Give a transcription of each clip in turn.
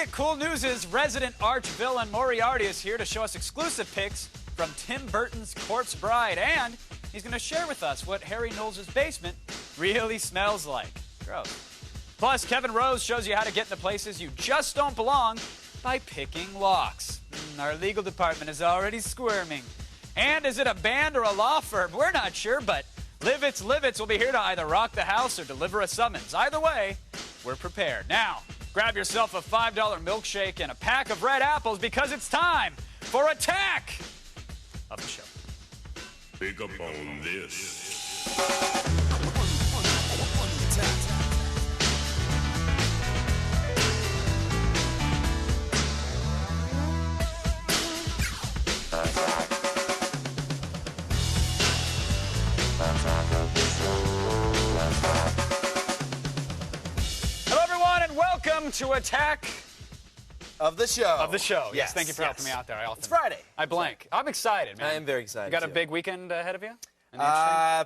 it, cool news is resident arch villain Moriarty is here to show us exclusive pics from Tim Burton's Corpse Bride, and he's going to share with us what Harry Knowles' basement really smells like. Gross. Plus, Kevin Rose shows you how to get into places you just don't belong by picking locks. Our legal department is already squirming. And is it a band or a law firm? We're not sure, but Livets will be here to either rock the house or deliver a summons. Either way, we're prepared. Now, grab yourself a $5 milkshake and a pack of red apples because it's time for Attack of the Show. Pick up on this. Hello, everyone, and welcome to Attack of the Show. of the Show. Yes, thank you for helping me out there. It's Friday. I blank. I'm excited, man. I am very excited. You got a too. big weekend ahead of you?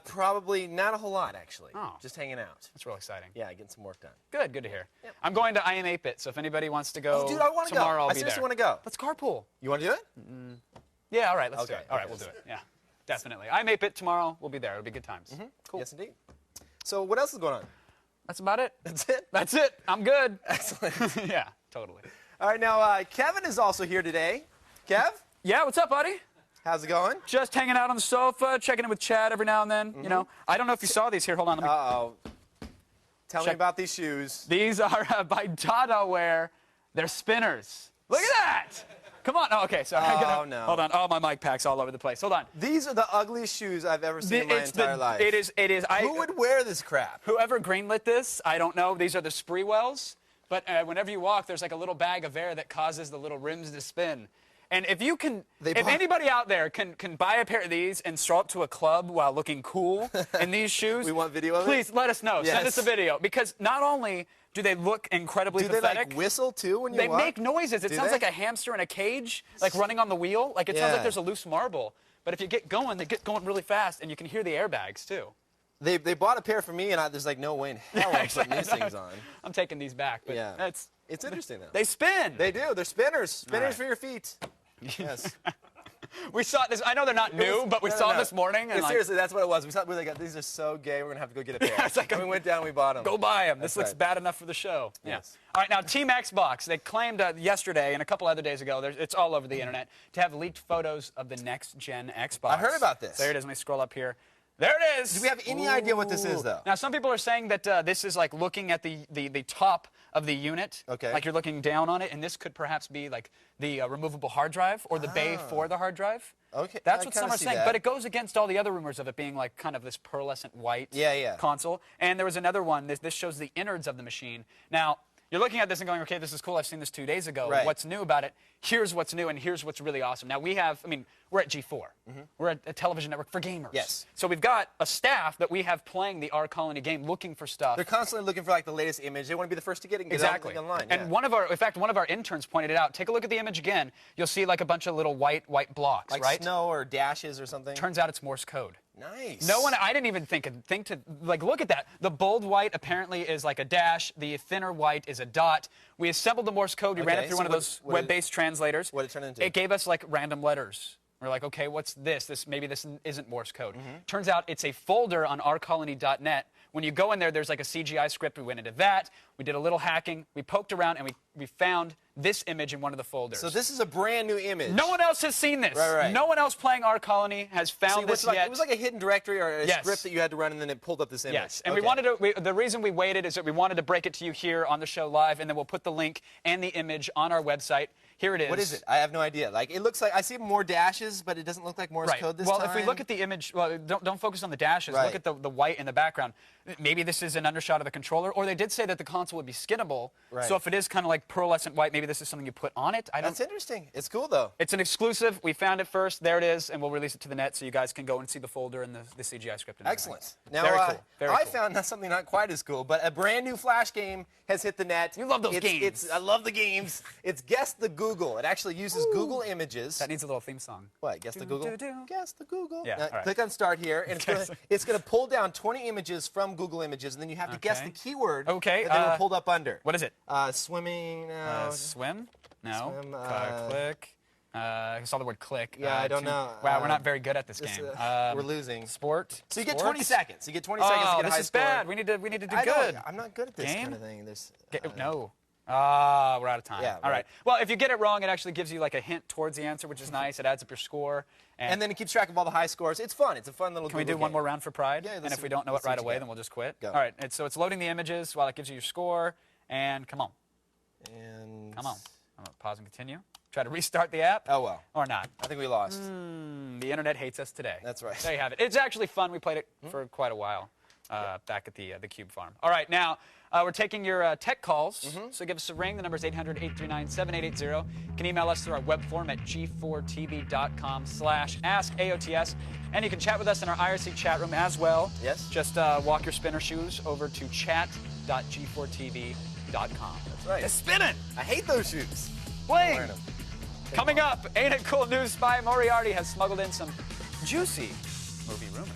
Probably not a whole lot, actually. Oh. Just hanging out. That's real exciting. Yeah, getting some work done. Good to hear. Yep. I'm going to I Am 8-Bit, so if anybody wants to go Oh, dude, I want to go. tomorrow, I'll I be seriously there. want to go. Let's carpool. You want to do it? Yeah, all right, let's do Okay, it. All right, okay, we'll do let's it. Yeah, definitely. I Am 8-Bit tomorrow. We'll be there. It'll be good times. Cool. Yes, indeed. So what else is going on? That's about it. That's it? That's it. I'm good. Excellent. Yeah, totally. All right, now Kevin is also here today. Kev, Yeah, what's up, buddy? how's it going? Just hanging out on the sofa, checking in with Chad every now and then. You know, I don't know if you saw these here. Hold on. Let me. Uh-oh. Tell me Check. about these shoes. These are by Dada Wear. They're spinners. Look at that. Come on. Oh, okay. Sorry. Oh, no. Hold on. Oh, my mic pack's all over the place. Hold on. These are the ugliest shoes I've ever seen in my entire life. It is. Who would wear this crap? Whoever greenlit this, I don't know. These are the Spreewells. But whenever you walk, there's like a little bag of air that causes the little rims to spin. And if you can, if anybody out there can buy a pair of these and stroll up to a club while looking cool in these shoes, We want video of it? please let us know. Yes. Send us a video. Because not only do they look incredibly Do they pathetic, like whistle too when you they walk? make noises. It Do sounds they? like a hamster in a cage, like running on the wheel. Like it sounds Yeah. like there's a loose marble. But if you get going, they get going really fast, and you can hear the airbags too. They bought a pair for me, and there's like no way in hell I'm putting these things on. I'm taking these back, but Yeah. it's interesting though. they spin. They do. They're spinners. Spinners right. for your feet. Yes. We saw this. I know they're not new, but we saw them this morning. And Yeah, like, seriously, that's what it was. We were like, these are so gay. We're gonna have to go get a pair. It's like and we went down. and We bought them. go buy them. This That's looks right. bad enough for the show. Yes. Yeah. All right, now Team Xbox. They claimed yesterday and a couple other days ago, it's all over the internet, to have leaked photos of the next-gen Xbox. I heard about this. There it is. Let me scroll up here. There it is. Do we have any idea what this is, though? Now, some people are saying that this is like looking at the top of the unit. Okay. Like you're looking down on it, and this could perhaps be like the removable hard drive or the bay for the hard drive. Okay, That's I what kinda some are see saying. that. But it goes against all the other rumors of it being like kind of this pearlescent white Yeah. console. And there was another one. This shows the innards of the machine. Now, you're looking at this and going, okay, this is cool. I've seen this 2 days ago. Right. What's new about it? Here's what's new, and here's what's really awesome. Now, we're at G4. We're at a television network for gamers. Yes. So we've got a staff that we have playing the R Colony game, looking for stuff. They're constantly looking for like the latest image. They want to be the first to get it and get Exactly. it online. And in fact, one of our interns pointed it out. Take a look at the image again. You'll see like a bunch of little white blocks, like right? snow or dashes or something. Turns out it's Morse code. Nice. No one, I didn't even think to, like, look at that. The bold white apparently is like a dash. The thinner white is a dot. We assembled the Morse code. We ran Okay, it through so one of those web-based translators. What did it turn into? It gave us, like, random letters. We're like, okay, what's this? Maybe this isn't Morse code. Turns out it's a folder on rcolony.net. When you go in there, there's like a CGI script. We went into that. We did a little hacking. We poked around, and we found this image in one of the folders. So this is a brand new image. No one else has seen this. Right. No one else playing R Colony has found this yet. It was like a hidden directory or a Yes. script that you had to run, and then it pulled up this image. Yes, and Okay. we wanted to. The reason we waited is that we wanted to break it to you here on the show live, and then we'll put the link and the image on our website. Here it is. What is it? I have no idea. Like it looks like I see more dashes, but it doesn't look like Morse Right. code this well, time. if we look at the image, well, don't focus on the dashes. Right. Look at the white in the background. Maybe this is an undershot of the controller, or they did say that the console would be skinnable. Right. So if it is kind of like pearlescent white, maybe this is something you put on it. That's interesting. It's cool though. It's an exclusive. We found it first. There it is, and we'll release it to the net so you guys can go and see the folder and the CGI script. And everything. Excellent. Now, Very cool. Very I cool. found something not quite as cool, but a brand new Flash game has hit the net. You love those games. I love the games. It's Guess the Google. It actually uses Google Images. That needs a little theme song. What? Guess the Google? Guess the Google. Yeah, Now, all right. click on Start here, and it's gonna pull down 20 images from Google Images, and then you have to guess the keyword that they were pulled up under. What is it? Swimming. Swim? No. Swim, Click. I saw the word click. Yeah, I don't know. Wow, we're not very good at this game. We're losing. Sport. So you get 20 seconds. You get 20 seconds to get a high this is score. bad. We need to do good. I'm not good at this Game? kind of thing. There's, No. We're out of time. Yeah, All right. Well, if you get it wrong, it actually gives you like a hint towards the answer, which is nice. It adds up your score. And then it keeps track of all the high scores. It's fun. It's a fun little Can we do Google one game. more round for pride? Yeah, and if we don't know it right away, then we'll just quit. Go. All right. So it's loading the images while it gives you your score. And come on. And Come on. I'm going to pause and continue. Try to restart the app. Oh, well. Or not. I think we lost. The internet hates us today. That's right. There you have it. It's actually fun. We played it for quite a while back at the Cube Farm. All right, now we're taking your tech calls. So give us a ring. The number is 800-839-7880. You can email us through our web form at g4tv.com/askaots. And you can chat with us in our IRC chat room as well. Yes. Just walk your spinner shoes over to chat.g4tv.com. That's right. It's spinning. I hate those shoes. Bling. Wearing them. Coming up, Ain't It Cool News spy Moriarty has smuggled in some juicy movie rumors.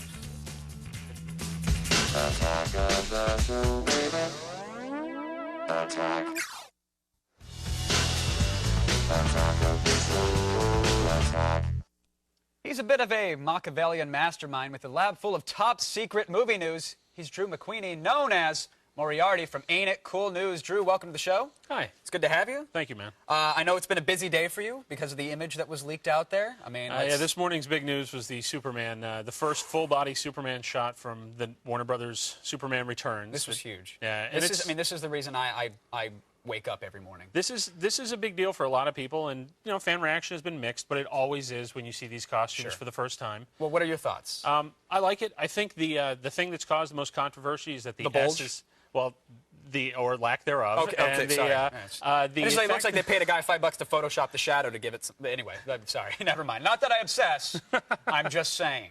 He's a bit of a Machiavellian mastermind with a lab full of top secret movie news. He's Drew McQueenie, known as Moriarty from Ain't It Cool News. Drew, welcome to the show. Hi. It's good to have you. Thank you, man. I know it's been a busy day for you because of the image that was leaked out there. I mean, yeah, this morning's big news was the Superman, the first full-body Superman shot from the Warner Brothers Superman Returns. This was huge. Yeah, and this is the reason I wake up every morning. This is a big deal for a lot of people, and fan reaction has been mixed, but it always is when you see these costumes for the first time. Well, what are your thoughts? I like it. I think the thing that's caused the most controversy is that the bulge? S is, well, or lack thereof. Okay, sorry. It looks like they paid a guy $5 to Photoshop the shadow to give it some... Anyway, I'm sorry. Never mind. Not that I obsess. I'm just saying.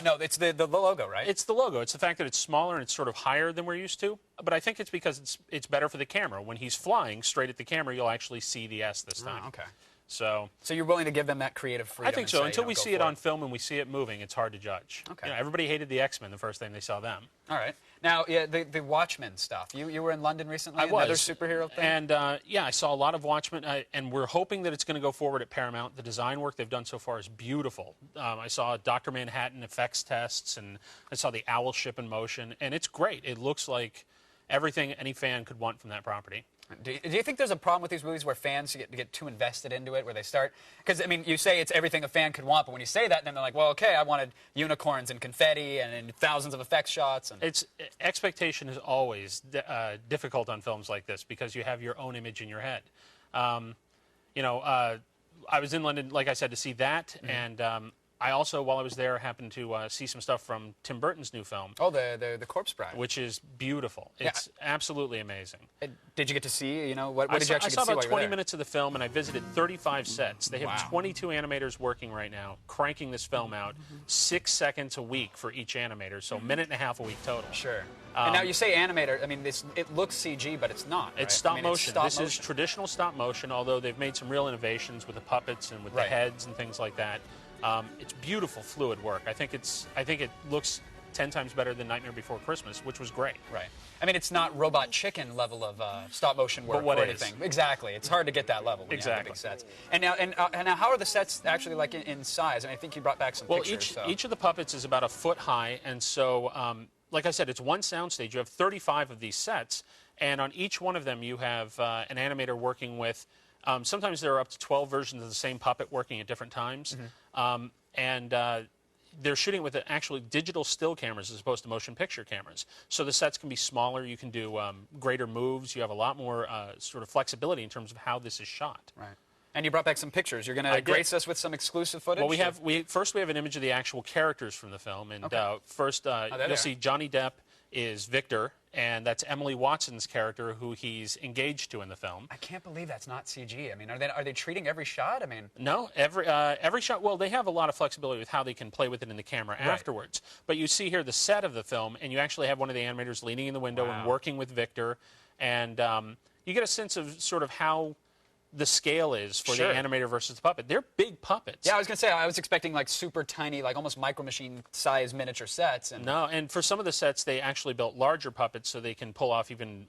No, it's the logo, right? It's the logo. It's the fact that it's smaller and it's sort of higher than we're used to. But I think it's because it's better for the camera. When he's flying straight at the camera, you'll actually see the S this time. Oh, okay. So you're willing to give them that creative freedom? I think so. Until we see it on film and we see it moving, it's hard to judge. Okay. Everybody hated the X-Men the first time they saw them. All right. Now, yeah, the Watchmen stuff. You were in London recently? I was. Another superhero thing? And, I saw a lot of Watchmen, and we're hoping that it's going to go forward at Paramount. The design work they've done so far is beautiful. I saw Dr. Manhattan effects tests, and I saw the Owl ship in motion, and it's great. It looks like everything any fan could want from that property. Do you think there's a problem with these movies where fans get too invested into it, where they start... Because, I mean, you say it's everything a fan could want, but when you say that, then they're like, well, okay, I wanted unicorns and confetti and thousands of effects shots. And... Expectation is always difficult on films like this because you have your own image in your head. I was in London, like I said, to see that, and... I also, while I was there, happened to see some stuff from Tim Burton's new film. Oh, the Corpse Bride. Which is beautiful. It's absolutely amazing. Did you get to see, what did you actually see? I saw about 20 minutes of the film, and I visited 35 sets. They have 22 animators working right now, cranking this film out 6 seconds a week for each animator, so a minute and a half a week total. Sure. And now you say animator, I mean, it looks CG, but it's not, right? It's stop motion. This is traditional stop motion, although they've made some real innovations with the puppets and with the heads and things like that. It's beautiful, fluid work. I think it looks 10 times better than Nightmare Before Christmas, which was great. Right. I mean, it's not Robot Chicken level of stop motion work or anything. Exactly. It's hard to get that level when you have the big sets. And now, how are the sets actually like in size? I mean, I think you brought back some pictures. Each of the puppets is about a foot high, and so, like I said, it's one soundstage. You have 35 of these sets, and on each one of them, you have an animator working with. Sometimes there are up to 12 versions of the same puppet working at different times. They're shooting with actually digital still cameras as opposed to motion picture cameras. So the sets can be smaller. You can do greater moves. You have a lot more sort of flexibility in terms of how this is shot. Right. And you brought back some pictures. You're going to grace us with some exclusive footage? Well, first we have an image of the actual characters from the film. And first you'll see Johnny Depp is Victor, and that's Emily Watson's character, who he's engaged to in the film. I can't believe that's not CG. I mean, are they treating every shot? I mean, no, every shot. Well, they have a lot of flexibility with how they can play with it in the camera afterwards. But you see here the set of the film, and you actually have one of the animators leaning in the window and working with Victor, and you get a sense of sort of how the scale is for the animator versus the puppet. They're big puppets. Yeah, I was going to say, I was expecting like super tiny, like almost Micro Machine size miniature sets. And... No, and for some of the sets, they actually built larger puppets so they can pull off even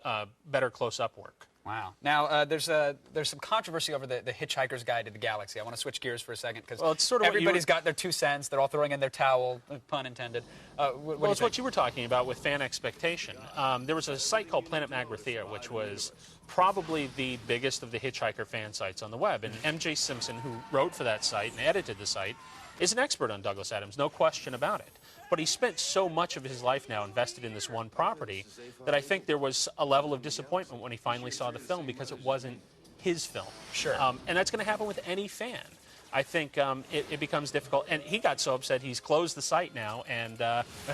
better close-up work. Wow. Now, there's some controversy over the Hitchhiker's Guide to the Galaxy. I want to switch gears for a second because it's sort of everybody's got their 2 cents. They're all throwing in their towel, pun intended. It's what you were talking about with fan expectation. There was a site called Planet Magrathea, which was probably the biggest of the Hitchhiker fan sites on the web. And M.J. Simpson, who wrote for that site and edited the site, is an expert on Douglas Adams, no question about it. But he spent so much of his life now invested in this one property that I think there was a level of disappointment when he finally saw the film because it wasn't his film. Sure. And that's going to happen with any fan. I think it becomes difficult. And he got so upset he's closed the site now and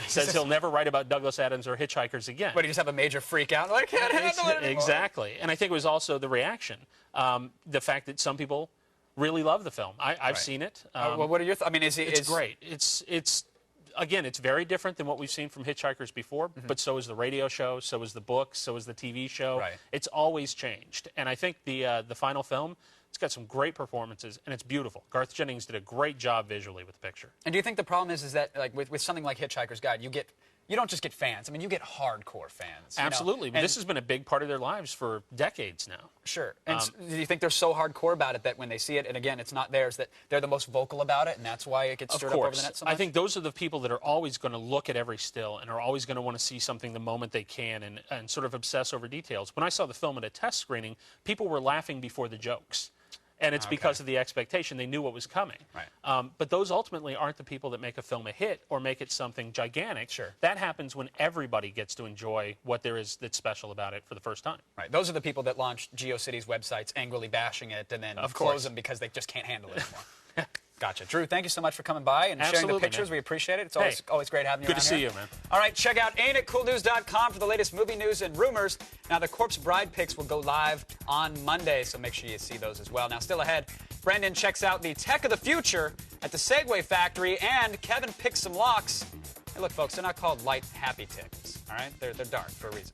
says he'll never write about Douglas Adams or Hitchhikers again. But he just have a major freak out. Like, I can't handle it anymore. Exactly. And I think it was also the reaction. The fact that some people really love the film. I've seen it. Well, what are your thoughts? I mean, it's great. Again, it's very different than what we've seen from Hitchhikers before, but so is the radio show, so is the book, so is the TV show. Right. It's always changed. And I think the final film, it's got some great performances, and it's beautiful. Garth Jennings did a great job visually with the picture. And do you think the problem is that like with something like Hitchhiker's Guide, you don't just get fans. I mean, you get hardcore fans. Absolutely. But this has been a big part of their lives for decades now. Sure. And do you think they're so hardcore about it that when they see it, and again, it's not theirs, that they're the most vocal about it, and that's why it gets stirred up over the net so much? I think those are the people that are always going to look at every still and are always going to want to see something the moment they can and sort of obsess over details. When I saw the film at a test screening, people were laughing before the jokes. And it's because of the expectation. They knew what was coming. Right. But those ultimately aren't the people that make a film a hit or make it something gigantic. Sure. That happens when everybody gets to enjoy what there is that's special about it for the first time. Right. Those are the people that launch GeoCities websites angrily bashing it and then close them because they just can't handle it anymore. Gotcha. Drew, thank you so much for coming by and sharing the pictures. Man. We appreciate it. It's always great having you around Good to see you, man. All right, check out ain'titcoolnews.com for the latest movie news and rumors. Now, the Corpse Bride picks will go live on Monday, so make sure you see those as well. Now, still ahead, Brendan checks out the tech of the future at the Segway Factory, and Kevin picks some locks. Hey, look, folks, they're not called light, happy ticks, all right? They're dark for a reason.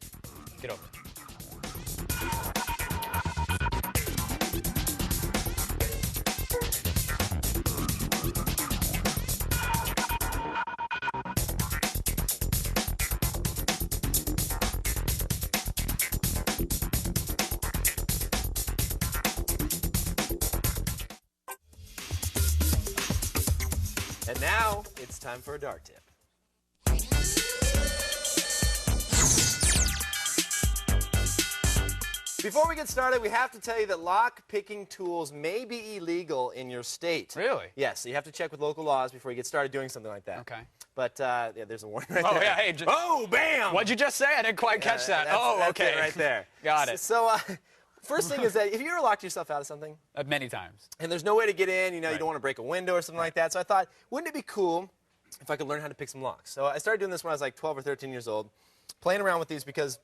Get over it. And now, it's time for a Dark Tip. Before we get started, we have to tell you that lock-picking tools may be illegal in your state. Really? Yes, so you have to check with local laws before you get started doing something like that. Okay. But, yeah, there's a warning right there. Oh, yeah, hey. Oh, bam! What'd you just say? I didn't quite catch that. That's okay. it right there. Got it. So, first thing is that if you ever locked yourself out of something, many times, and there's no way to get in, you don't want to break a window or something like that, so I thought, wouldn't it be cool if I could learn how to pick some locks? So I started doing this when I was like 12 or 13 years old, playing around with these because,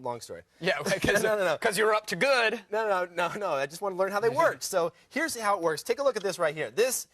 long story. Yeah, because you were up to good. No, I just want to learn how they work. So here's how it works. Take a look at this right here. This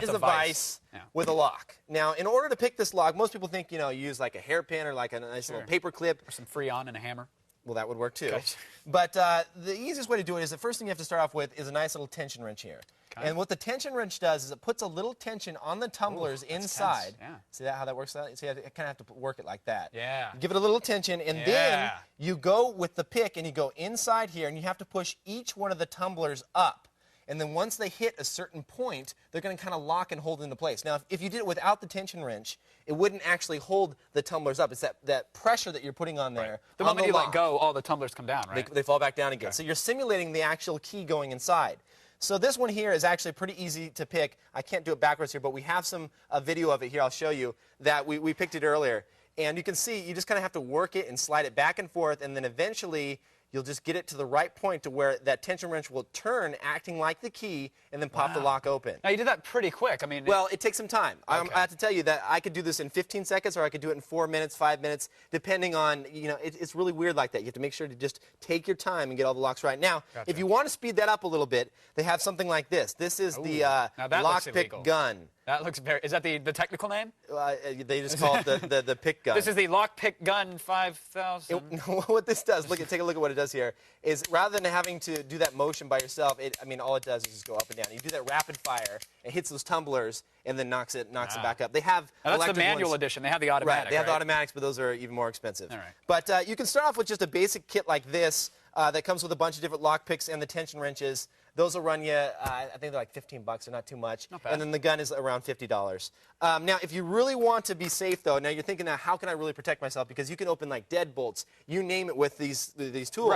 is a vise with a lock. Now, in order to pick this lock, most people think, you use like a hairpin or like a nice little paper clip. Or some Freon and a hammer. Well, that would work too. Okay. But the easiest way to do it is the first thing you have to start off with is a nice little tension wrench here. Okay. And what the tension wrench does is it puts a little tension on the tumblers inside. Yeah. See how that works? See, I kind of have to work it like that. Yeah. Give it a little tension, and then you go with the pick and you go inside here, and you have to push each one of the tumblers up. And then once they hit a certain point, they're going to kind of lock and hold into place. Now, if you did it without the tension wrench, it wouldn't actually hold the tumblers up. It's that pressure that you're putting on there. Right. The moment you let go, all the tumblers come down, right? They fall back down again. Okay. So you're simulating the actual key going inside. So this one here is actually pretty easy to pick. I can't do it backwards here, but we have a video of it here. I'll show you that we picked it earlier. And you can see you just kind of have to work it and slide it back and forth, and then eventually you'll just get it to the right point to where that tension wrench will turn, acting like the key, and then pop the lock open. Now, you did that pretty quick. I mean, well, it takes some time. Okay. I have to tell you that I could do this in 15 seconds, or I could do it in 4 minutes, 5 minutes, depending on, it's really weird like that. You have to make sure to just take your time and get all the locks right. Now, if you want to speed that up a little bit, they have something like this. This is the lockpick gun. That looks very... Is that the technical name? They just call it the pick gun. This is the Lock Pick Gun 5000. What this does, take a look at what it does here, is rather than having to do that motion by yourself, all it does is just go up and down. You do that rapid fire, it hits those tumblers, and then knocks it back up. They have that's the manual edition. They have the automatic, Right, they have the automatics, but those are even more expensive. All right. But you can start off with just a basic kit like this that comes with a bunch of different lock picks and the tension wrenches. Those will run you, I think they're like 15 bucks, they're not too much. Not bad. And then the gun is around $50. Now, if you really want to be safe, though, now you're thinking, now, how can I really protect myself? Because you can open like deadbolts, you name it, with these tools.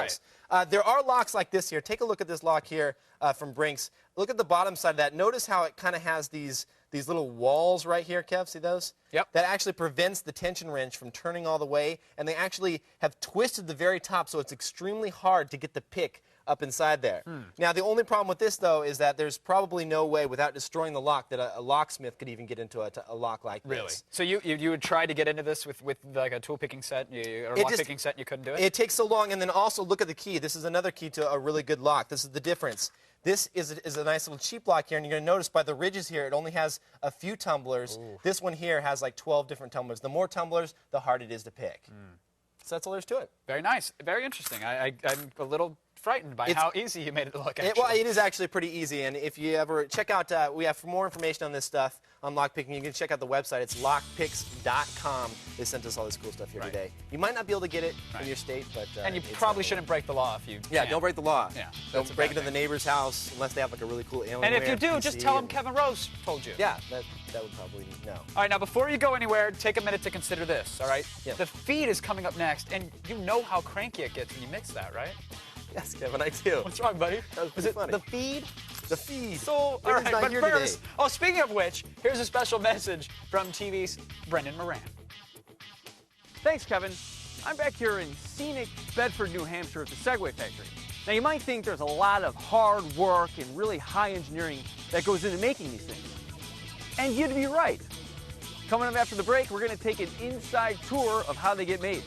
Right. There are locks like this here. Take a look at this lock here from Brinks. Look at the bottom side of that. Notice how it kind of has these little walls right here, Kev. See those? Yep. That actually prevents the tension wrench from turning all the way, and they actually have twisted the very top, so it's extremely hard to get the pick up inside there. Now, the only problem with this, though, is that there's probably no way, without destroying the lock, that a locksmith could even get into a lock like this. Really? So you would try to get into this with like a tool picking set, or lock picking set, and you couldn't do it? It takes so long, and then also look at the key. This is another key to a really good lock. This is the difference. This is a nice little cheap lock here, and you're going to notice by the ridges here, it only has a few tumblers. Ooh. This one here has like 12 different tumblers. The more tumblers, the harder it is to pick. So that's all there is to it. Very nice. Very interesting. I'm a little frightened by how easy you made it look, actually. Well, it is actually pretty easy, and if you ever check out, we have more information on this stuff on lockpicking. You can check out the website. It's lockpicks.com. They sent us all this cool stuff here today. You might not be able to get it in your state, but and you probably shouldn't break the law if you can. Don't break the law. Yeah, don't break into the neighbor's house unless they have like a really cool alien. And if you do, just tell them Kevin Rose told you. Yeah, that would probably no. All right, now before you go anywhere, take a minute to consider this. All right. Yeah. The feed is coming up next, and you know how cranky it gets when you mix that, right? Yes, Kevin, I do. What's wrong, buddy? That was funny. The feed? The feed. So, all right, but first, speaking of which, here's a special message from TV's Brendan Moran. Thanks, Kevin. I'm back here in scenic Bedford, New Hampshire at the Segway Factory. Now, you might think there's a lot of hard work and really high engineering that goes into making these things. And you'd be right. Coming up after the break, we're going to take an inside tour of how they get made.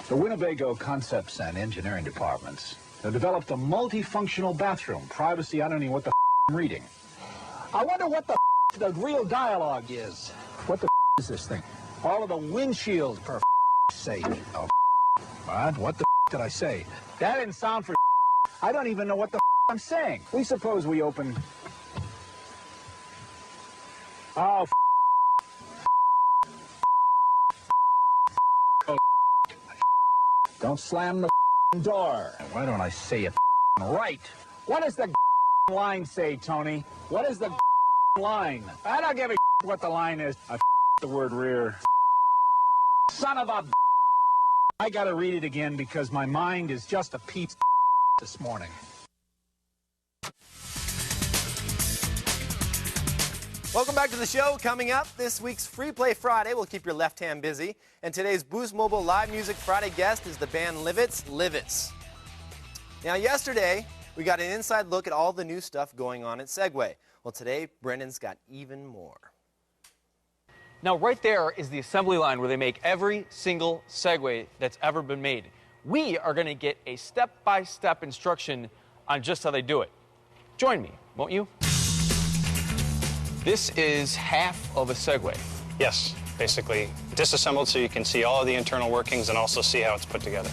The Winnebago Concepts and Engineering Departments have developed a multifunctional bathroom. Privacy, I don't know what the I'm reading. I wonder what the real dialogue is. What the is this thing? All of the windshields, for sake. Oh, what the did I say? That didn't sound for I don't even know what the I'm saying. We suppose we open... Oh, don't slam the door. Why don't I say it right? What does the line say, Tony? What is the line? I don't give a what the line is. I the word rear. Son of a I gotta read it again because my mind is just a piece this morning. Welcome back to the show. Coming up, this week's Free Play Friday will keep your left hand busy. And today's Boost Mobile Live Music Friday guest is the band Livets. Now, yesterday, we got an inside look at all the new stuff going on at Segway. Well, today, Brendan's got even more. Now, right there is the assembly line where they make every single Segway that's ever been made. We are going to get a step-by-step instruction on just how they do it. Join me, won't you? This is half of a Segway. Yes, basically disassembled so you can see all of the internal workings and also see how it's put together.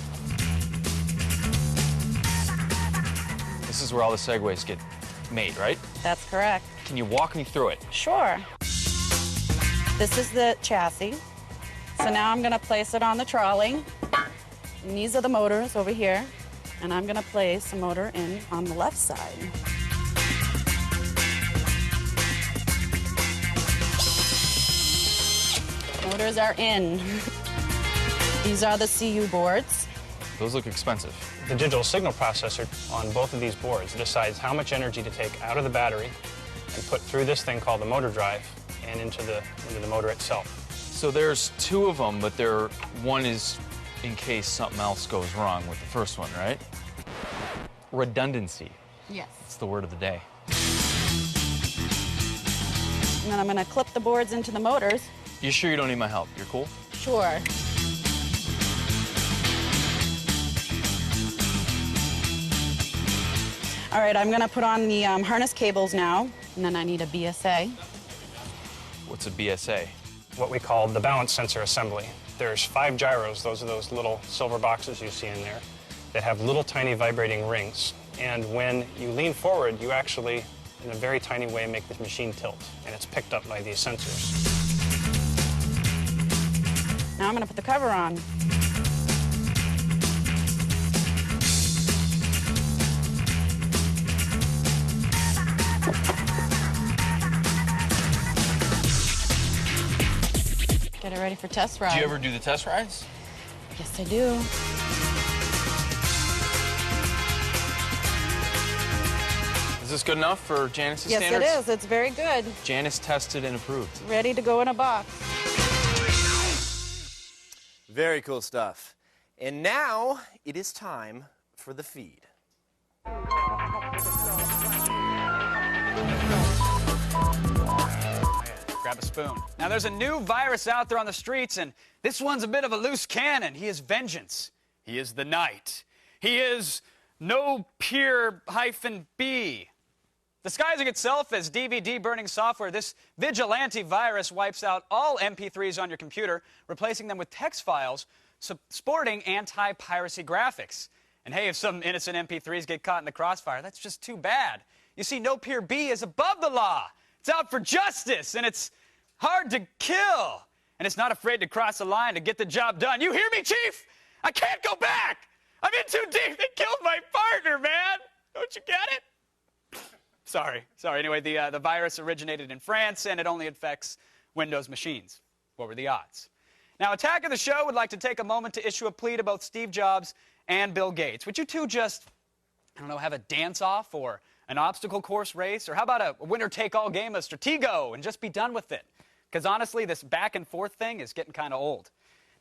This is where all the Segways get made, right? That's correct. Can you walk me through it? Sure. This is the chassis. So now I'm going to place it on the trolley. And these are the motors over here. And I'm going to place a motor in on the left side. Motors are in. These are the CU boards. Those look expensive. The digital signal processor on both of these boards decides how much energy to take out of the battery and put through this thing called the motor drive and into the motor itself. So there's two of them, but one is in case something else goes wrong with the first one, right? Redundancy. Yes. It's the word of the day. And then I'm going to clip the boards into the motors. You sure you don't need my help? You're cool? Sure. All right, I'm gonna put on the harness cables now, and then I need a BSA. What's a BSA? What we call the balance sensor assembly. There's 5 gyros, those are those little silver boxes you see in there, that have little tiny vibrating rings. And when you lean forward, you actually, in a very tiny way, make the machine tilt, and it's picked up by these sensors. Now I'm gonna put the cover on. Get it ready for test ride. Do you ever do the test rides? Yes, I do. Is this good enough for Janice's Yes, standards? it is. It's very good. Janice tested and approved. Ready to go in a box. Very cool stuff. And now it is time for the feed. Grab a spoon. Now, there's a new virus out there on the streets, and this one's a bit of a loose cannon. He is vengeance. He is the night. He is no peer -B. Disguising itself as DVD burning software, this vigilante virus wipes out all MP3s on your computer, replacing them with text files sporting anti-piracy graphics. And hey, if some innocent MP3s get caught in the crossfire, that's just too bad. You see, no peer B is above the law. It's out for justice, and it's hard to kill. And it's not afraid to cross the line to get the job done. You hear me, Chief? I can't go back. I'm in too deep. They killed my partner, man. Don't you get it? Sorry. Anyway, the virus originated in France, and it only infects Windows machines. What were the odds? Now, Attack of the Show would like to take a moment to issue a plea to both Steve Jobs and Bill Gates. Would you two just, I don't know, have a dance-off or an obstacle course race? Or how about a winner-take-all game of Stratego and just be done with it? Because honestly, this back-and-forth thing is getting kind of old.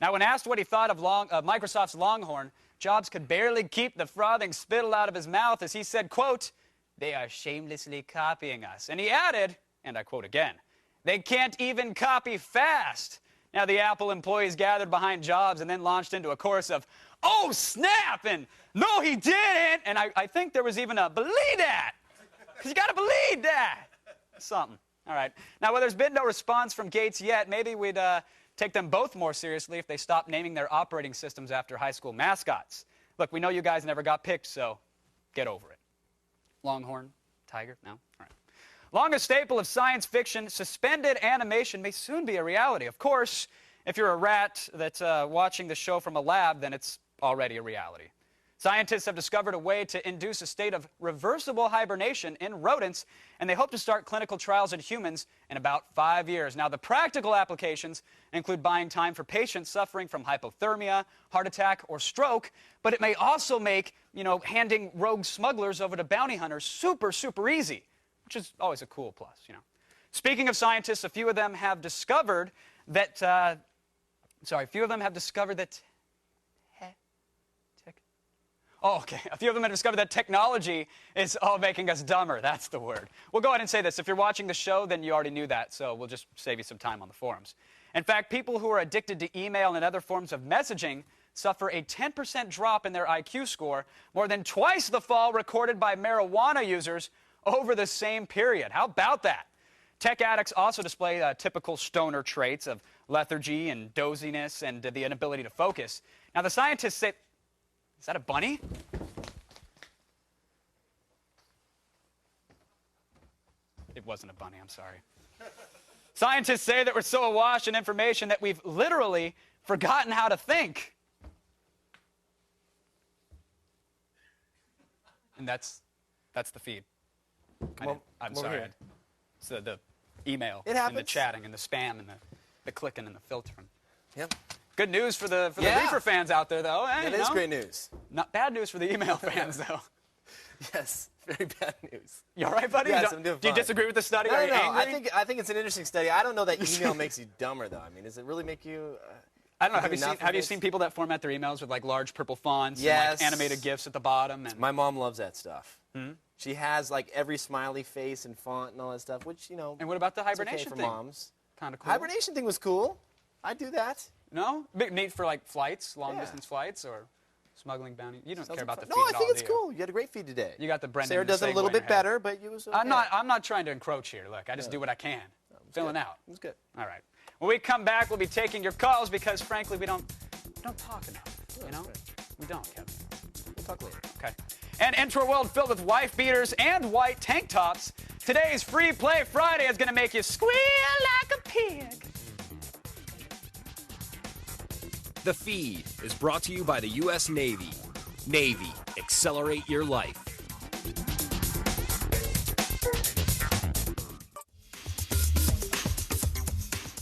Now, when asked what he thought of Microsoft's Longhorn, Jobs could barely keep the frothing spittle out of his mouth as he said, quote, "They are shamelessly copying us." And he added, and I quote again, "They can't even copy fast." Now, the Apple employees gathered behind Jobs and then launched into a chorus of, "Oh, snap!" and "No, he didn't!" And I think there was even a "believe that!" Because you got to believe that! Something. All right. Now, while there's been no response from Gates yet, maybe we'd take them both more seriously if they stopped naming their operating systems after high school mascots. Look, we know you guys never got picked, so get over it. Longhorn? Tiger? No? All right. Longest staple of science fiction, suspended animation may soon be a reality. Of course, if you're a rat that's watching the show from a lab, then it's already a reality. Scientists have discovered a way to induce a state of reversible hibernation in rodents, and they hope to start clinical trials in humans in about 5 years. Now, the practical applications include buying time for patients suffering from hypothermia, heart attack, or stroke, but it may also make, handing rogue smugglers over to bounty hunters super, super easy, which is always a cool plus, Speaking of scientists, a few of them have discovered that, a few of them have discovered that technology is all making us dumber. That's the word. We'll go ahead and say this. If you're watching the show, then you already knew that, so we'll just save you some time on the forums. In fact, people who are addicted to email and other forms of messaging suffer a 10% drop in their IQ score, more than twice the fall recorded by marijuana users over the same period. How about that? Tech addicts also display typical stoner traits of lethargy and doziness and the inability to focus. Now, the scientists say... Is that a bunny? It wasn't a bunny, I'm sorry. Scientists say that we're so awash in information that we've literally forgotten how to think. And that's the feed. I'm sorry. It's the email and the chatting and the spam and the clicking and the filtering. Yep. Good news for the reefer fans out there, though. That is great news. Not bad news for the email fans, though. Yes, very bad news. You all right, buddy? Yes, I'm doing fine. Do you disagree with the study? No, Are you angry? I think it's an interesting study. I don't know that email makes you dumber, though. I mean, does it really make you... I don't know. Have you seen people that format their emails with like large purple fonts and like animated GIFs at the bottom? And... My mom loves that stuff. She has like every smiley face and font and all that stuff, which, And what about the hibernation okay for thing? moms. Kind of cool. Hibernation thing was cool. I'd do that. No? Neat for like flights, long-distance flights, or... Smuggling bounty. You don't Sounds care about the fun. feed No, I at think all, it's do you? cool. You had a great feed today. You got the Brendan. Sarah does it a little bit better, but you was okay. I'm not trying to encroach here. Look, I just do what I can. Filling out. It was good. All right. When we come back, we'll be taking your calls because, frankly, we don't talk enough. You know, we don't, Kevin. We'll talk later. Okay. And into a world filled with wife beaters and white tank tops, today's Free Play Friday is going to make you squeal like a pig. The Feed is brought to you by the U.S. Navy. Navy, accelerate your life.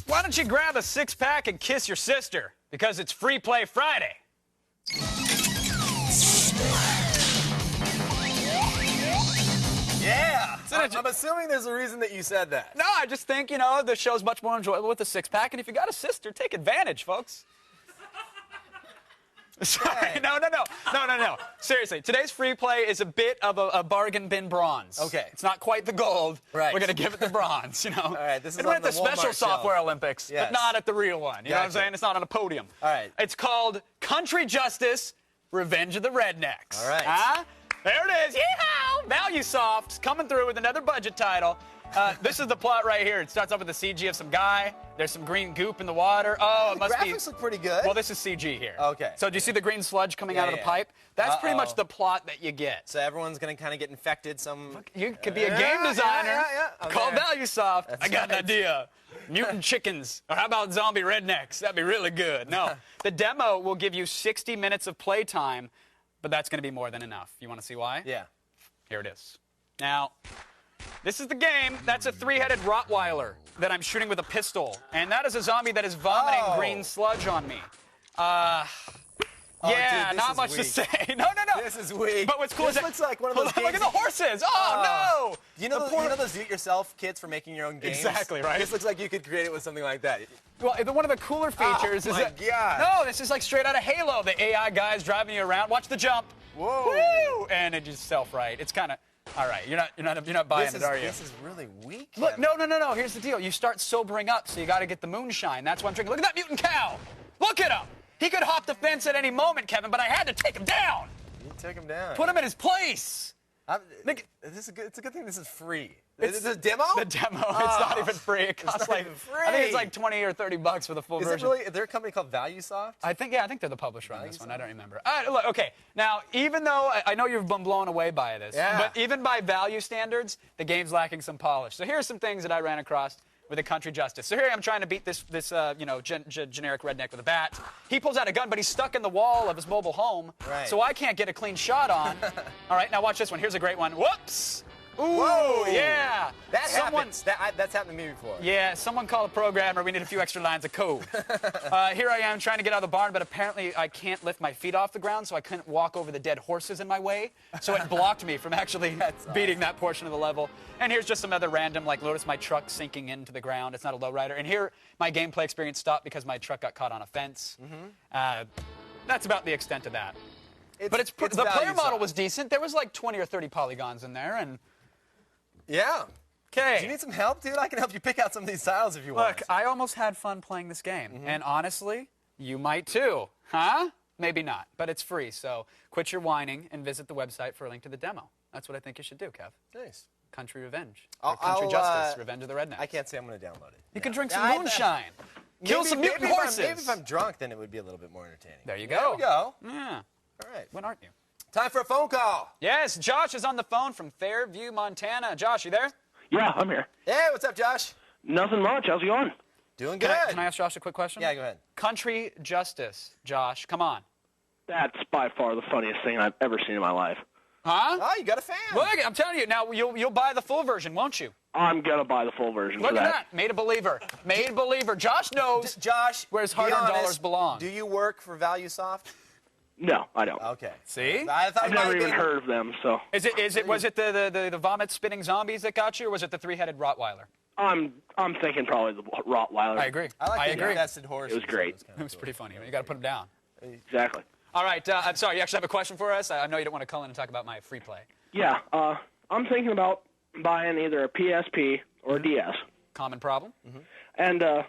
Why don't you grab a six-pack and kiss your sister? Because it's Free Play Friday. Yeah. I'm assuming there's a reason that you said that. No, I just think, the show's much more enjoyable with a six-pack, and if you got a sister, take advantage, folks. Sorry, no. Seriously, today's free play is a bit of a bargain bin bronze. Okay. It's not quite the gold. Right. We're going to give it the bronze, All right, this is and on we're at the special Walmart software shelf. Olympics, Yes. but not at the real one. You know what I'm Gotcha. saying? It's not on a podium. All right. It's called Country Justice, Revenge of the Rednecks. All right. Huh? There it is. Yeehaw! Value Soft's coming through with another budget title. This is the plot right here. It starts off with a CG of some guy. There's some green goop in the water. Oh, it must be. The graphics look pretty good. Well, this is CG here. Okay. So do you see the green sludge coming out of the yeah. pipe? That's pretty much Uh-oh. the plot that you get. So everyone's going to kind of get infected. You could be a game designer. Yeah. I'm Call there. Value Soft. That's I got an right. idea. Mutant chickens. Or how about zombie rednecks? That'd be really good. No. The demo will give you 60 minutes of playtime, but that's going to be more than enough. You want to see why? Yeah. Here it is. Now, this is the game. That's a three-headed Rottweiler that I'm shooting with a pistol. And that is a zombie that is vomiting green sludge on me. Oh, Yeah, dude, this not is much to weak. say. No. This is weak. But what's cool This is that looks like one of those Look at games the horses. Oh, no! You know those do-it-yourself kits for making your own games? Exactly, right. This looks like you could create it with something like that. Well, one of the cooler features is my that. God. No, this is like straight out of Halo. The AI guy's driving you around. Watch the jump. Whoa. Woo! And it just self-right. It's kind of. All right, you're not buying it, are you? This is really weak. Look, Kevin. no. Here's the deal. You start sobering up, so you got to get the moonshine. That's why I'm drinking. Look at that mutant cow. Look at him. He could hop the fence at any moment, Kevin, but I had to take him down. You take him down. Put him in his place. It's a good thing this is free. Is this a demo? The demo. It's not even free. It costs not like even free. I think it's like 20 or 30 bucks for the full Is version. is there a company called ValueSoft? I think they're the publisher on this one. I don't remember. Look, okay, now even though I know you've been blown away by this, but even by value standards, the game's lacking some polish. So here are some things that I ran across with a Country Justice. So here I'm trying to beat this generic redneck with a bat. He pulls out a gun, but he's stuck in the wall of his mobile home, Right. so I can't get a clean shot on. All right, now watch this one. Here's a great one. Whoops! Ooh, Whoa. yeah. That happens. That's happened to me before. Yeah, someone call a programmer. We need a few extra lines of code. Here I am trying to get out of the barn, but apparently I can't lift my feet off the ground, so I couldn't walk over the dead horses in my way. So it blocked me from actually beating that portion of the level. And here's just some other random, like notice my truck sinking into the ground. It's not a lowrider. And here my gameplay experience stopped because my truck got caught on a fence. That's about the extent of that. But the player model was decent. There was like 20 or 30 polygons in there, and Yeah. okay. Do you need some help, dude? I can help you pick out some of these tiles if you want. Look, I almost had fun playing this game, and honestly, you might too. Huh? Maybe not, but it's free, so quit your whining and visit the website for a link to the demo. That's what I think you should do, Kev. Nice. Country Revenge. Or Country I'll, Justice, Revenge of the Rednecks. I can't say I'm going to download it. You can drink some Yeah, moonshine. Kill some mutant horses. Maybe if I'm drunk, then it would be a little bit more entertaining. There you go. There we go. Yeah. All right. When aren't you? Time for a phone call. Yes, Josh is on the phone from Fairview, Montana. Josh, you there? Yeah, I'm here. Hey, what's up, Josh? Nothing much. How's it going? Doing good. Can I ask Josh a quick question? Yeah, go ahead. Country Justice, Josh, come on. That's by far the funniest thing I've ever seen in my life. Huh? Oh, you got a fan. Look, I'm telling you, now you'll buy the full version, won't you? I'm gonna buy the full version Look for at that. that. Made a believer. Made a believer. Josh knows Josh, where his be hard-earned honest, dollars belong. Do you work for ValueSoft? No, I don't. Okay. See? I thought I've it might never even be. heard of them, so Was it the vomit-spitting zombies that got you, or was it the three-headed Rottweiler? I'm thinking probably the Rottweiler. I agree. I like I the agree. nested horses. It was great. It was pretty funny. You got to put them down. Exactly. All right. I'm sorry. You actually have a question for us? I know you don't want to call in and talk about my free play. Yeah, I'm thinking about buying either a PSP or a DS. Common problem? And a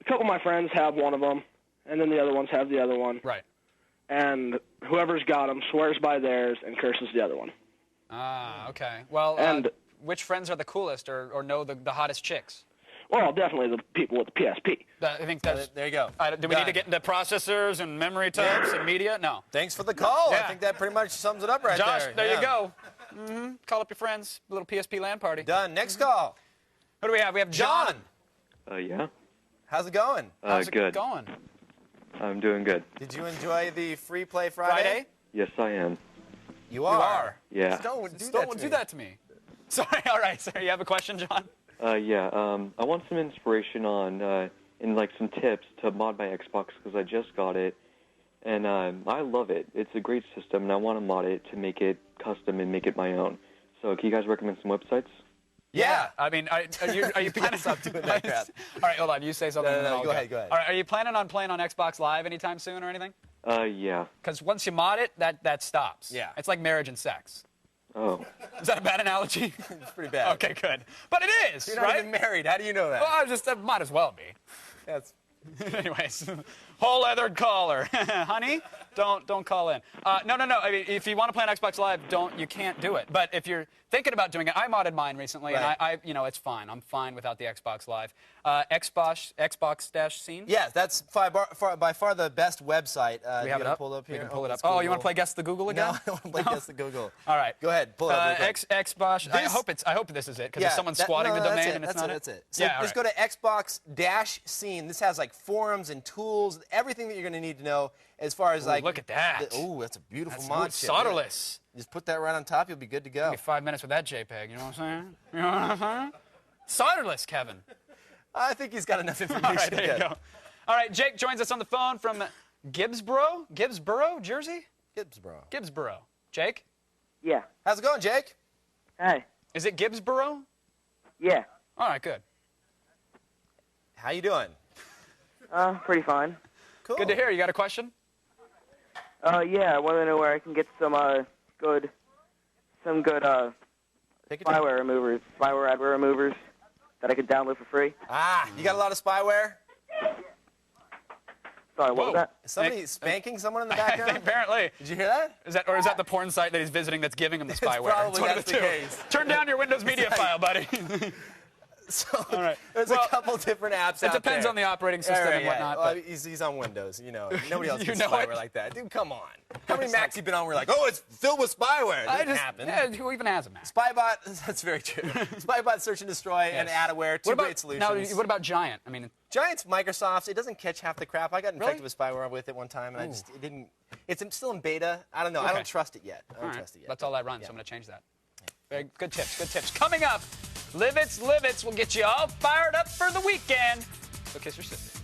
couple of my friends have one of them, and then the other ones have the other one. Right. and whoever's got them swears by theirs and curses the other one. Ah, okay. Well, And- which friends are the coolest or know the hottest chicks? Well, definitely the people with the PSP. I think that's... There you go. do we need to get into processors and memory types and media? No. Thanks for the call. Yeah. I think that pretty much sums it up right Josh, there. there Yeah. you go. Call up your friends. A little PSP LAN party. Done. Next call. Who do we have? We have John. Yeah. How's it going? How's it Good. going? I'm doing good. Did you enjoy the Free Play Friday? Friday? Yes, I am. You are. Yeah. Don't Do that to me. Sorry. All right. Sorry. You have a question, John? Yeah. I want some inspiration on and like some tips to mod my Xbox because I just got it, and I love it. It's a great system, and I want to mod it to make it custom and make it my own. So, can you guys recommend some websites? Yeah. I mean, are you planning? Stop doing that crap. All right, hold on. You say something. No, and then I'll go ahead. Go ahead. All right. Are you planning on playing on Xbox Live anytime soon or anything? Yeah. Because once you mod it, that stops. Yeah. It's like marriage and sex. Oh. Is that a bad analogy? It's pretty bad. Okay, good. But it is, You're not right? even married. How do you know that? Well, I just might as well be. That's Anyways, whole leathered caller, honey. Don't call in. No. I mean, if you want to play on Xbox Live, you can't do it. But if you're thinking about doing it, I modded mine recently, Right. and I it's fine. I'm fine without the Xbox Live. Xbox-scene. Yes, that's by far the best website. We have it up. Pulled up here. We can pull it up. Let's Oh, you want Google. to play Guess the Google again? No, I don't want to play Guess the Google. All right. Go ahead. Pull it up. real quick. Xbox. I This- hope this is it because if someone's squatting the that's domain it, and it's that's not it. it. That's it. So Yeah. just go to Xbox-scene. This has like forums and tools, everything that you're going to need to know as far as like. Look at that. Oh, that's a beautiful That's mod. chip. solderless. Just put that right on top. You'll be good to go. Give me 5 minutes with that JPEG. You know what I'm saying? You know what I'm saying? Solderless, Kevin. I think he's got enough information. All right, there you Good. go. All right, Jake joins us on the phone from Gibbsboro, Jersey? Gibbsboro. Jake? Yeah. How's it going, Jake? Hey. Is it Gibbsboro? Yeah. All right, good. How you doing? Pretty fine. Cool. Good to hear. You got a question? Yeah, I want to know where I can get some good Take your time. spyware removers, spyware adware removers that I could download for free. You got a lot of spyware? Sorry, what was that? Is somebody spanking someone in the I think background? apparently. Did you hear that? Is that the porn site that he's visiting that's giving him the spyware? probably one of that's the the two. case. Turn down your Windows Media file, buddy. So All right. there's Well, a couple different apps It out depends there. on the operating system and whatnot. Well, but he's on Windows, you know. Nobody else You gets know spyware it. like that. Dude, come on. How many Macs you been on where you're like, oh, it's filled with spyware? It doesn't happen. Yeah, who even has a Mac? Spybot, that's very true. Spybot Search and Destroy and Adware, two great solutions. Now, what about Giant? I mean, Giant's Microsoft's. It doesn't catch half the crap. I got infected Really? with spyware with it one time, and it didn't. It's still in beta. I don't know. I Okay. don't trust it yet. I all don't right. trust it yet. That's all I run, so I'm going to change that. Very good tips, good tips. Coming up, Livets will get you all fired up for the weekend. So kiss your sister.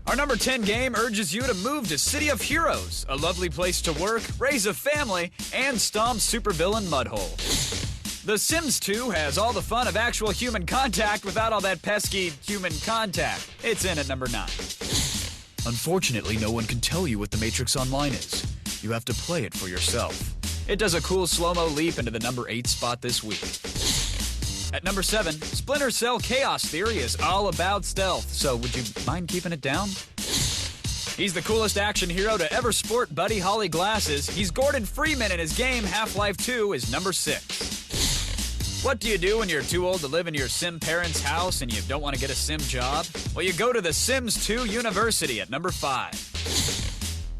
Our number 10 game urges you to move to City of Heroes, a lovely place to work, raise a family, and stomp supervillain Mudhole. The Sims 2 has all the fun of actual human contact without all that pesky human contact. It's in at number 9. Unfortunately, no one can tell you what the Matrix Online is. You have to play it for yourself. It does a cool slow-mo leap into the number 8 spot this week. At number 7, Splinter Cell Chaos Theory is all about stealth, so would you mind keeping it down? He's the coolest action hero to ever sport Buddy Holly glasses. He's Gordon Freeman, and his game, Half-Life 2, is number 6. What do you do when you're too old to live in your Sim parents' house and you don't want to get a Sim job? Well, you go to the Sims 2 University at number 5.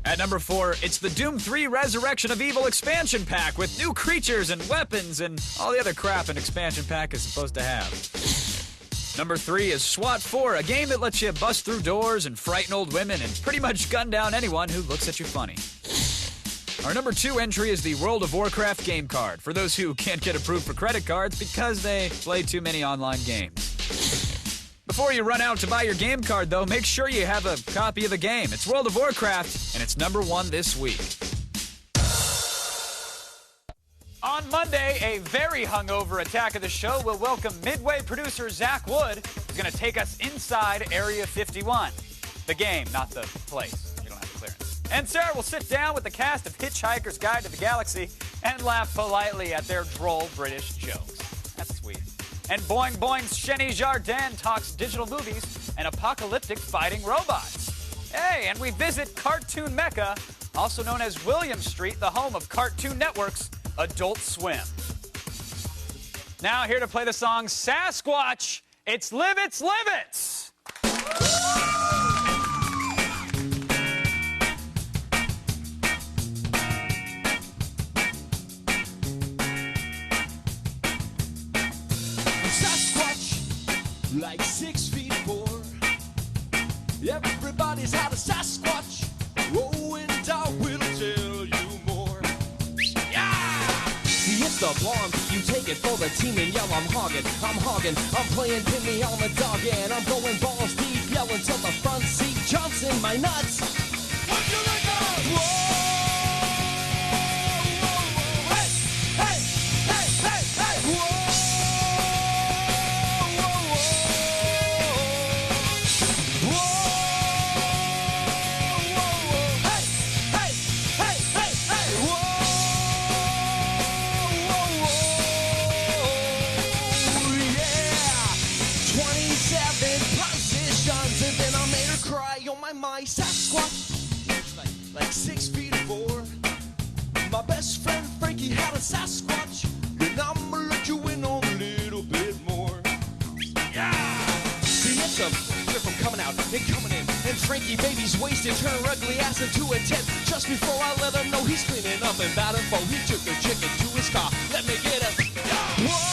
At number 4, it's the Doom 3 Resurrection of Evil expansion pack with new creatures and weapons and all the other crap an expansion pack is supposed to have. Number 3 is SWAT 4, a game that lets you bust through doors and frighten old women and pretty much gun down anyone who looks at you funny. Our number 2 entry is the World of Warcraft game card, for those who can't get approved for credit cards because they play too many online games. Before you run out to buy your game card, though, make sure you have a copy of the game. It's World of Warcraft, and it's number 1 this week. On Monday, a very hungover Attack of the Show will welcome Midway producer Zach Wood, who's going to take us inside Area 51. The game, not the place. You don't have clearance. And Sarah will sit down with the cast of Hitchhiker's Guide to the Galaxy and laugh politely at their droll British jokes. That's sweet. And Boing Boing's Shenny Jardin talks digital movies and apocalyptic fighting robots. Hey, and we visit Cartoon Mecca, also known as William Street, the home of Cartoon Network's Adult Swim. Now here to play the song Sasquatch, it's Livets Livets! Sasquatch, like 6 feet 4. Everybody's had a Sasquatch. Oh, and I will tell you more. Yeah! See, it's the bomb. You take it for the team and yell, I'm hogging. I'm playing pin me on the dog and I'm going balls deep, yelling till the front seat jumps in my nuts. What you like that? Whoa! My Sasquatch, like 6 feet 4. My best friend Frankie had a Sasquatch, and I'ma let you in on a little bit more. Yeah! See, it's a from coming out and coming in, and Frankie baby's wasted, turn her ugly ass into a 10. Just before I let him know he's cleaning up and bad info, he took a chicken to his car. Let me get a whoa!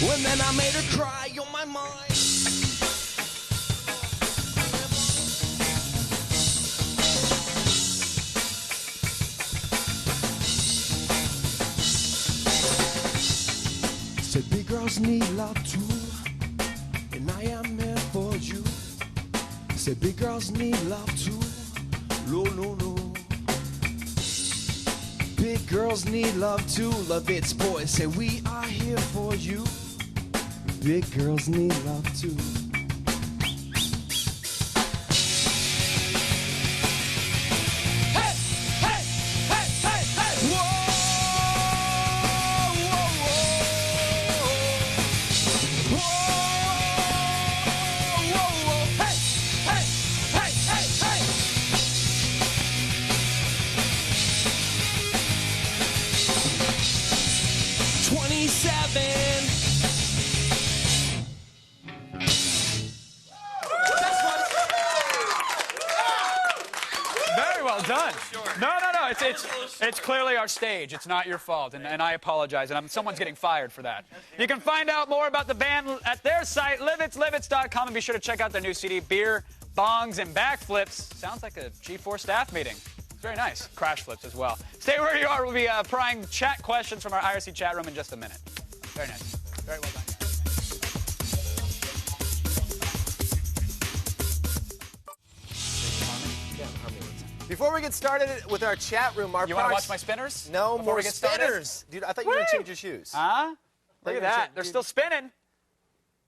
And then I made her cry on my mind. Said big girls need love too, and I am here for you. Said big girls need love too. No, no, no. Big girls need love too. Love it's boys. Say we are here for you. Big girls need love too. Hey, hey, hey, hey, hey! Whoa, whoa, whoa, whoa, whoa, whoa! Hey, hey, hey, hey, hey! 27. Done. No. It's clearly our stage. It's not your fault, and I apologize. And someone's getting fired for that. You can find out more about the band at their site, livets.com, and be sure to check out their new CD, Beer, Bongs, and Backflips. Sounds like a G4 staff meeting. It's very nice. Crash flips as well. Stay where you are. We'll be prying chat questions from our IRC chat room in just a minute. Very nice. Very well done. Before we get started with our chat room, you want to watch my spinners? No, before more spinners. Dude, I thought you were going to change your shoes. Huh? Look at that. They're still spinning.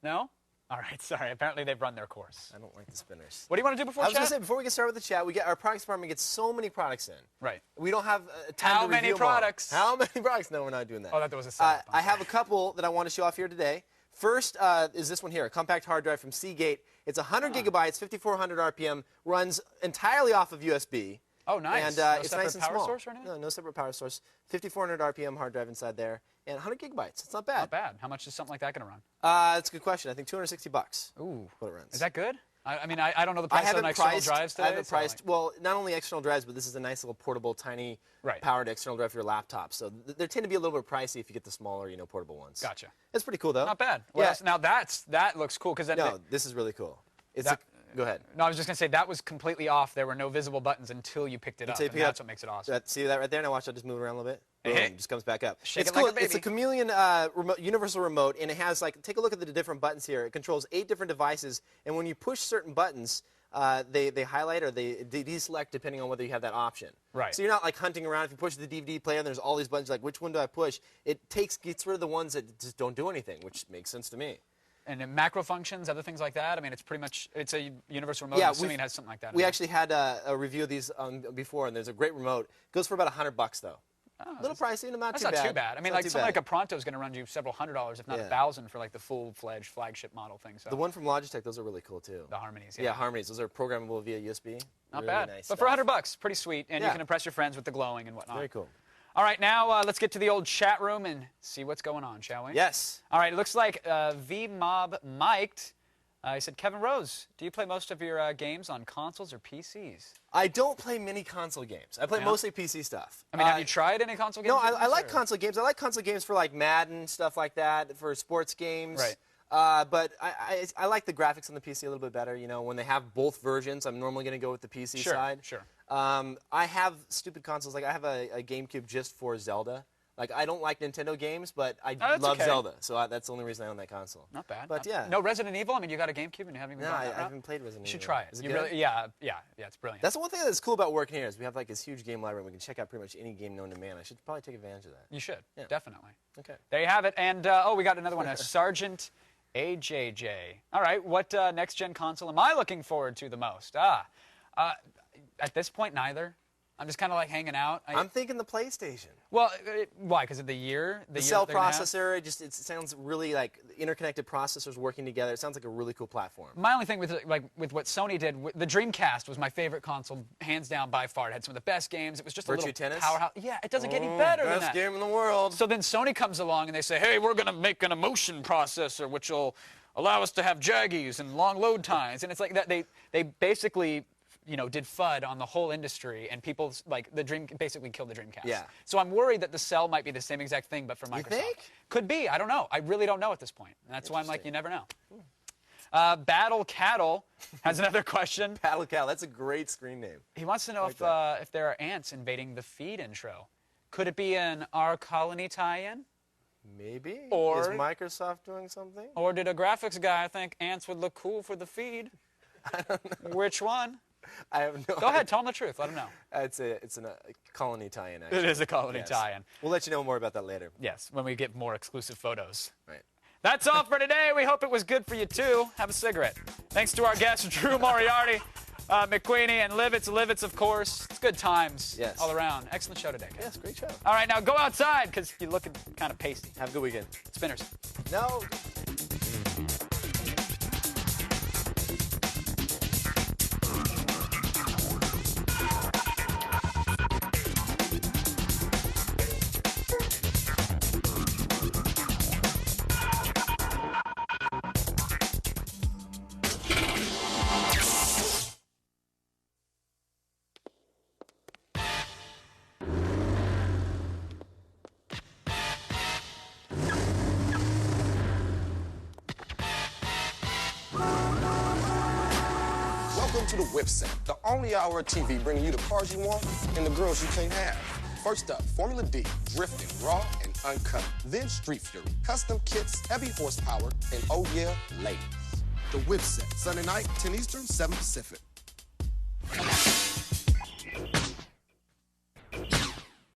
No? All right, sorry. Apparently they've run their course. I don't like the spinners. What do you want to do before chat? I was going to say, before we get started with the chat, our products department gets so many products in. Right. We don't have time to review them all. How many products? How many products? No, we're not doing that. Oh, that was a setup. I have a couple that I want to show off here today. First is this one here, a compact hard drive from Seagate. It's 100 gigabytes, 5,400 RPM, runs entirely off of USB. Oh, nice. And no it's separate nice and power small. Source or anything? No separate power source. 5,400 RPM hard drive inside there, and 100 gigabytes. It's not bad. Not bad. How much is something like that going to run? That's a good question. I think $260. Ooh. What it runs. Is that good? I mean, I don't know the price on external drives today. I haven't priced. Well, not only external drives, but this is a nice little portable, tiny, powered external drive for your laptop. So they tend to be a little bit pricey if you get the smaller, portable ones. Gotcha. It's pretty cool, though. Not bad. Yeah. Now that looks cool because no, this is really cool. Go ahead. No, I was just going to say that was completely off. There were no visible buttons until you picked it up. That's what makes it awesome. See that right there? Now watch, I'll just move it around a little bit. Hey. Boom, just comes back up. Shake it's it cool. like a baby. It's a chameleon universal remote, and it has take a look at the different buttons here. It controls 8 different devices, and when you push certain buttons, they highlight or they deselect depending on whether you have that option. Right. So you're not like hunting around. If you push the DVD player and there's all these buttons, like which one do I push? It gets rid of the ones that just don't do anything, which makes sense to me. And then macro functions, other things like that. I mean, it's pretty much a universal remote. Yeah, I'm assuming it has something like that. We actually had a review of these before, and there's a great remote. It goes for about $100 though. Oh, a little pricey, not that's too bad. That's not too bad. I mean, It's not like too something bad. like a Pronto is going to run you several $100s, if not $1,000, for like the full-fledged flagship model thing. So the one from Logitech, those are really cool too. the Harmonies. Yeah, Harmonies. Those are programmable via USB. Not really bad. Nice but stuff. for $100, pretty sweet, and you Yeah. can impress your friends with the glowing and whatnot. Very cool. All right, now let's get to the old chat room and see what's going on, shall we? Yes. All right, it looks like VMob mic'd. He said, Kevin Rose, do you play most of your games on consoles or PCs? I don't play many console games. I play Yeah? mostly PC stuff. I mean, have you tried any console games? No, I like or- console games. I like console games for like Madden, stuff like that, for sports games. Right. But I like the graphics on the PC a little bit better. You know, when they have both versions, I'm normally going to go with the PC side. Sure. I have stupid consoles. Like I have a GameCube just for Zelda. Like I don't like Nintendo games, but I that's love okay. Zelda, so that's the only reason I own that console. Not bad. But yeah. No Resident Evil? I mean, you got a GameCube and you haven't even No, gone I that route? haven't played Resident You should Evil. try it. Is it You good? really, yeah, it's brilliant. That's the one thing that's cool about working here is we have like this huge game library. We can check out pretty much any game known to man. I should probably take advantage of that. You should, Yeah. definitely. Okay. There you have it. And, we got another one, Sergeant AJJ. All right, what next-gen console am I looking forward to the most? At this point, neither. I'm just kind of like hanging out. I'm thinking the PlayStation. Well, why? Because of the year? The year cell that they're gonna have? processor, it sounds really like interconnected processors working together. It sounds like a really cool platform. My only thing with what Sony did, the Dreamcast was my favorite console, hands down by far. It had some of the best games. It was just a Virtua little Tennis? powerhouse. Yeah, it doesn't get any better than that. Best game in the world. So then Sony comes along and they say, hey, we're going to make an emotion processor which will allow us to have jaggies and long load times. And it's like that they basically, did FUD on the whole industry, and people basically killed the Dreamcast. Yeah. So I'm worried that the Cell might be the same exact thing, but for Microsoft. You think? Could be. I don't know. I really don't know at this point. And that's why I'm like, you never know. Battle Cattle has another question. Battle Cattle, that's a great screen name. He wants to know if there are ants invading the feed intro. Could it be an Our Colony tie-in? Maybe. Or is Microsoft doing something? Or did a graphics guy think ants would look cool for the feed? I don't know. Which one? I have no Go ahead, tell him the truth. Let him know. It's a colony tie-in, actually. It is a colony tie-in. We'll let you know more about that later. Yes, when we get more exclusive photos. Right. That's all for today. We hope it was good for you, too. Have a cigarette. Thanks to our guests, Drew Moriarty, McQueenie, and Livitz, of course. It's good times all around. Excellent show today, guys. Yes, great show. All right, now go outside, because you're looking kind of pasty. Have a good weekend. Spinners. No. Welcome to the Whip Set, the only hour of TV bringing you the cars you want and the girls you can't have. First up, Formula D, drifting, raw and uncut. Then Street Fury, custom kits, heavy horsepower, and oh yeah, ladies. The Whip Set, Sunday night, 10 Eastern, 7 Pacific.